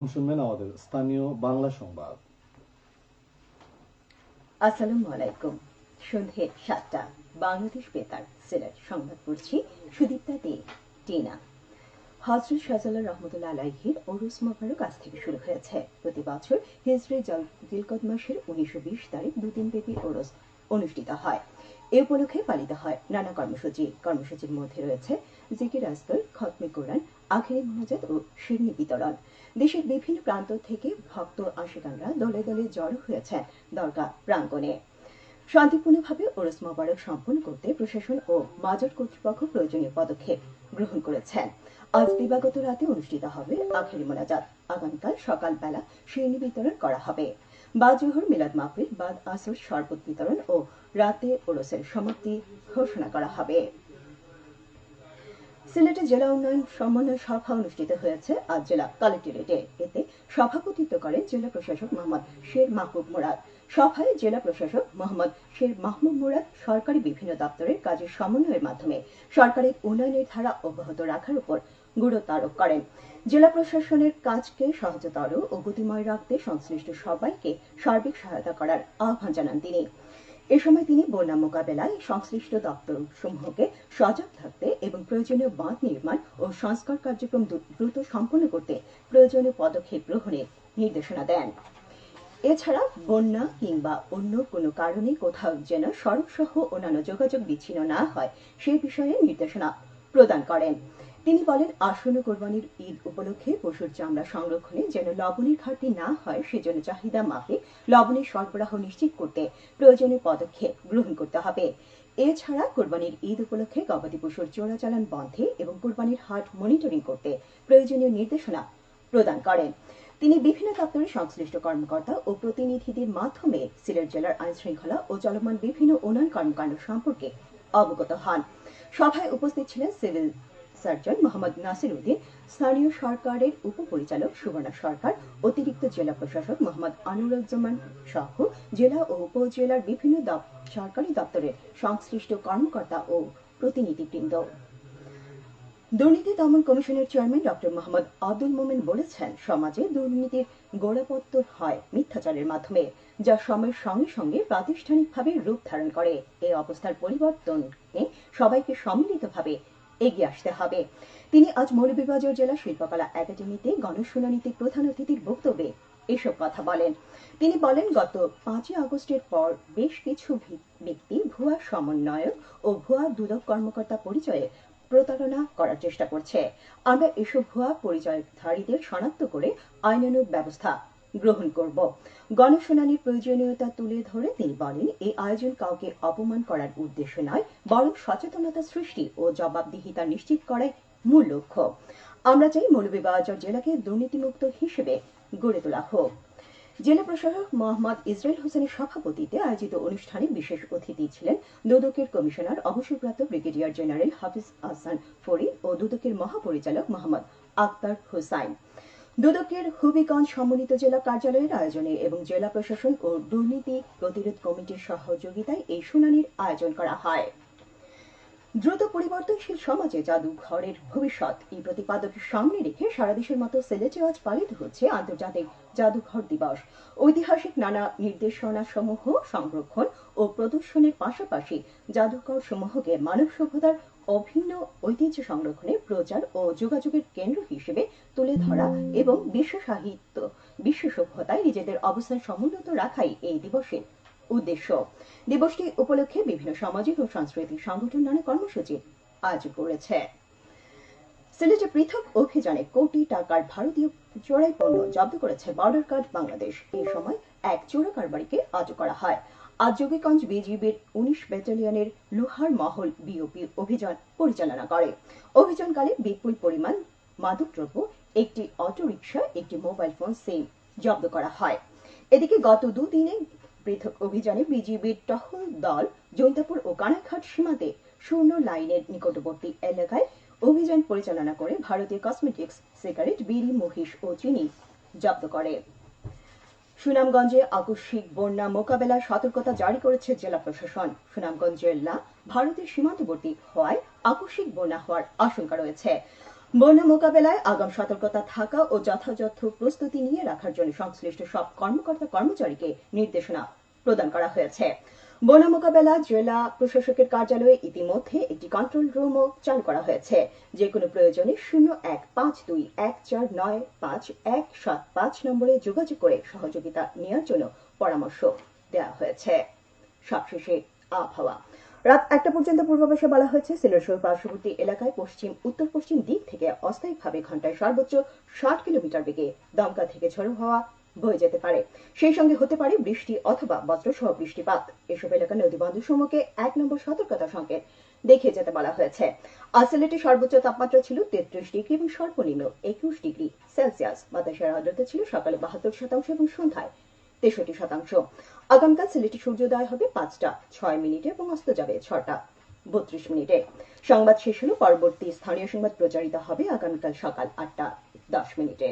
শুনবেন আমাদের স্থানীয় বাংলা সংবাদ। আসসালামু আলাইকুম। সন্ধে ৭টা বাংলাদেশ বেতার সিলেট সংবাদ পড়ছি সুদীপ্তা দে টিনা। হজরত শাহজালাল রহমতুল্লাহ আলাইহির ওরস মোবারক আজ থেকে শুরু হয়েছে। প্রতি বছর হিজরি জিলকদ মাসের 1920 তারিখ দুদিনব্যাপী ওরস অনুষ্ঠিত হয়। এ উপলক্ষে পালিত হয় নানা কর্মসূচির মধ্যে রয়েছে জিকির আজকাল, খতমে কোরআন, আখেরি মোনাজাত ও শিরনি বিতরণ। দেশের বিভিন্ন প্রান্ত থেকে ভক্ত আশিকানরা দলে দলে জড়ো হয়েছেন দরগা প্রাঙ্গণে। শান্তিপূর্ণভাবে ওরস মোবারক সম্পন্ন করতে প্রশাসন ও মাজার কর্তৃপক্ষ প্রয়োজনীয় পদক্ষেপ গ্রহণ করেছেন। আজ দিবাগত রাতে অনুষ্ঠিত হবে আখেরি মোনাজাত। আগামীকাল সকালবেলা শিরনি বিতরণ করা হবে। বাদ জোহর মিলাদ মাহফিল, বাদ আসর শরবত বিতরণ ও রাতে ওরসের সমাপ্তি ঘোষণা করা হবে। সিলেটে জেলা উন্নয়ন সমন্বয় সভা অনুষ্ঠিত হয়েছে আজ জেলা কালেক্টরেটে। এতে সভাপতিত্ব করেন জেলা প্রশাসক মোহাম্মদ শের মাহবুব মুরাদ। সভায় জেলা প্রশাসক মোহাম্মদ শের মাহবুব মুরাদ সরকারি বিভিন্ন দপ্তরের কাজের সমন্বয়ের মাধ্যমে সরকারের উন্নয়নের ধারা অব্যাহত রাখার উপর গুরুত্ব আরোপ করেন। জেলা প্রশাসনের কাজকে সহজতর ও গতিময় রাখতে সংশ্লিষ্ট সবাইকে সার্বিক সহায়তা করার আহ্বান জানান তিনি। এ সময় তিনি বন্যা মোকাবেলায় সংশ্লিষ্ট দপ্তরসমূহকে সজাগ থাকতে এবং প্রয়োজনীয় বাঁধ নির্মাণ ও সংস্কার কার্যক্রম দ্রুত সম্পন্ন করতে প্রয়োজনীয় পদক্ষেপ গ্রহণের নির্দেশনা দেন। এছাড়া বন্যা কিংবা অন্য কোনো কারণে কোথাও যেন সড়ক সহ অন্যান্য যোগাযোগ বিচ্ছিন্ন না হয় সে বিষয়ে নির্দেশনা প্রদান করেন। তিনি বলেন, আসন্ন কোরবানির ঈদ উপলক্ষে পশুর চামড়া সংরক্ষণে যেন লবণের ঘাটতি না হয় সেজন্য চাহিদা মাফিক লবণের সরবরাহ নিশ্চিত করতে প্রয়োজনীয় পদক্ষেপ গ্রহণ করতে হবে। এছাড়া কোরবানির ঈদ উপলক্ষে গবাদি পশুর চোরাচালান বন্ধে এবং কোরবানির হাট মনিটরিং করতে প্রয়োজনীয় নির্দেশনা প্রদান করেন। তিনি বিভিন্ন দপ্তরের সংশ্লিষ্ট কর্মকর্তা ও প্রতিনিধিদের মাধ্যমে সিলেট জেলার আইন শৃঙ্খলা ও চলমান বিভিন্ন উন্নয়ন কর্মকাণ্ড সম্পর্কে অবগত হন। সভায় উপস্থিত ছিলেন সিভিল সার্জন মোহাম্মদ নাসির উদ্দিন, স্থানীয় সরকারের উপপরিচালক সুবর্ণা সরকার, অতিরিক্ত জেলা প্রশাসক মোহাম্মদ আনুরুজ্জামান সহ জেলা ও উপজেলার বিভিন্ন সরকারি দপ্তরের সংশ্লিষ্ট কর্মকর্তা ও প্রতিনিধিবৃন্দ। দুর্নীতি দমন কমিশনের চেয়ারম্যান ডক্টর মোহাম্মদ আব্দুল মোমেন বলেছেন, সমাজে দুর্নীতির গোড়াপত্তন হয় মিথ্যাচারের মাধ্যমে, যা সময়ের সঙ্গে সঙ্গে প্রাতিষ্ঠানিকভাবে রূপ ধারণ করে। এই অবস্থার পরিবর্তনে সবাইকে সম্মিলিতভাবে এগিয়ে আসতে হবে। তিনি আজ মৌলভীবাজার জেলা শিল্পকলা একাডেমিতে গণশুনানিতে প্রধান অতিথির বক্তব্যে এসব কথা বলেন। তিনি বলেন, গত 5 আগস্টের পর বেশ কিছু ব্যক্তি ভুয়া সমন্বয়ক ও ভুয়া দুদক কর্মকর্তা পরিচয়ে প্রতারণা করার চেষ্টা করছে। আমরা এসব ভুয়া পরিচয়ধারীদের শনাক্ত করে আইনানুগ ব্যবস্থা গ্রহণ করব। গণশুনানির প্রয়োজনীয়তা তুলে ধরে তিনি বলেন, এই আয়োজন কাউকে অপমান করার উদ্দেশ্য নয়, বরং সচেতনতা সৃষ্টি ও জবাবদিহিতা নিশ্চিত করাই মূল লক্ষ্য। আমরা চাই মৌলভীবাজার জেলাকে দুর্নীতিমুক্ত হিসেবে গড়ে তোলা হোক। জেলা প্রশাসক মোহাম্মদ ইসরাইল হোসেনের সভাপতিত্বে আয়োজিত অনুষ্ঠানে বিশেষ অতিথি ছিলেন দুদকের কমিশনার অবসরপ্রাপ্ত ব্রিগেডিয়ার জেনারেল হাফিজ আহসান ফরিদ ও দুদকের মহাপরিচালক মোহাম্মদ আক্তার হোসাইন। দুদকের হবিগঞ্জ সমন্বিত জেলা কার্যালয়ের আয়োজনে এবং জেলা প্রশাসন ও দুর্নীতি প্রতিরোধ কমিটির সহযোগিতায় এই শুনানির আয়োজন করা হয়। দ্রুত পরিবর্তনশীল সমাজে জাদুঘরের ভবিষ্যৎ, এই প্রতিপাদকের সামনে রেখে সারা দেশের মতো সিলেটে আজ পালিত হচ্ছে আন্তর্জাতিক জাদুঘর দিবস। ঐতিহাসিক নানা নির্দেশনা সমূহ সংরক্ষণ ও প্রদর্শনের পাশাপাশি জাদুঘর সমূহকে মানব সভ্যতার অভিন্ন ঐতিহ্য সংরক্ষণে প্রচার ও যোগাযোগের কেন্দ্র হিসেবে তুলে ধরা এবং বিশ্ব সাহিত্য বিশ্ব সভ্যতায় নিজেদের অবস্থান সমুন্নত রাখাই এই দিবসের উদ্দেশ্য। দিবসটি উপলক্ষে বিভিন্ন সামাজিক ও সাংস্কৃতিক সংগঠন নানা কর্মসূচি আয়োজন করেছে। সিলেটে পৃথক অভিযানে কোটি টাকার ভারতীয় চোরাই পণ্য জব্দ করেছে বর্ডার গার্ড বাংলাদেশ। এই সময় এক চোরা কারবারিকে আটক করা হয়। আজ যোগীগঞ্জ বিজিবির 19 ব্যাটালিয়নের লোহার মহল বিওপি অভিযান পরিচালনা করে। অভিযানকালে বিপুল পরিমাণ মাদকদ্রব্য, একটি অটোরিকশা, একটি মোবাইল ফোন সিম জব্দ করা হয়। এদিকে গত দুদিনে পৃথক অভিযানে বিজিবির টহল দল জৈন্তাপুর ও কানাইঘাট সীমান্তে শূন্য লাইনের নিকটবর্তী এলাকায় অভিযান পরিচালনা করে ভারতীয় কসমেটিক্স, সিগারেট, বিড়ি, মহিষ ও চিনি জব্দ করে। সুনামগঞ্জে আকস্মিক বন্যা মোকাবেলায় সতর্কতা জারি করেছে জেলা প্রশাসন। সুনামগঞ্জ জেলা ভারতের সীমান্তবর্তী হওয়ায় আকস্মিক বন্যা হওয়ার আশঙ্কা রয়েছে। বন্যা মোকাবেলায় আগাম সতর্কতা থাকা ও যথাযথ প্রস্তুতি নিয়ে রাখার জন্য সংশ্লিষ্ট সব কর্মকর্তা কর্মচারীকে নির্দেশনা প্রদান করা হয়েছে। বন্যা মোকাবেলা জেলা প্রশাসকের কার্যালয়ে ইতিমধ্যে একটি কন্ট্রোল রুমও চালু করা হয়েছে। যে কোনো প্রয়োজনে 0152149517 নম্বরে যোগাযোগ করে সহযোগিতা নেওয়ার জন্য পরামর্শ দেওয়া হয়েছে। সবশেষে আবহাওয়া। রাত 1টা পর্যন্ত পূর্বাভাসে বলা হয়েছে সিলেট শহর পার্শ্ববর্তী এলাকায় পশ্চিম উত্তর পশ্চিম দিক থেকে অস্থায়ীভাবে ঘন্টায় সর্বোচ্চ 60 কিলোমিটার বেগে দমকা থেকে ঝোড়ো হাওয়া বয়ে যেতে পারে। সেই সঙ্গে হতে পারে বৃষ্টি অথবা বজ্রসহ বৃষ্টিপাত। এসব এলাকা নদীবন্দর সমূহকে 1 নম্বর সতর্কতা সংকেত দেখিয়ে যেতে বলা হয়েছে। আজ সিলেটে সর্বোচ্চ তাপমাত্রা ছিল 33 ডিগ্রি এবং সর্বনিম্ন 21 ডিগ্রি সেলসিয়াস। বাতাসের আর্দ্রতা ছিল সকালে 72% এবং সন্ধ্যায় 63%। আগামীকাল সিলেটে সূর্যোদয় হবে 5টা 6 মিনিটে এবং অস্ত যাবে 6টা 32 মিনিটে। সংবাদ শেষ হলো। পরবর্তী স্থানীয় সংবাদ প্রচারিত হবে আগামীকাল সকাল 8টা 10 মিনিটে।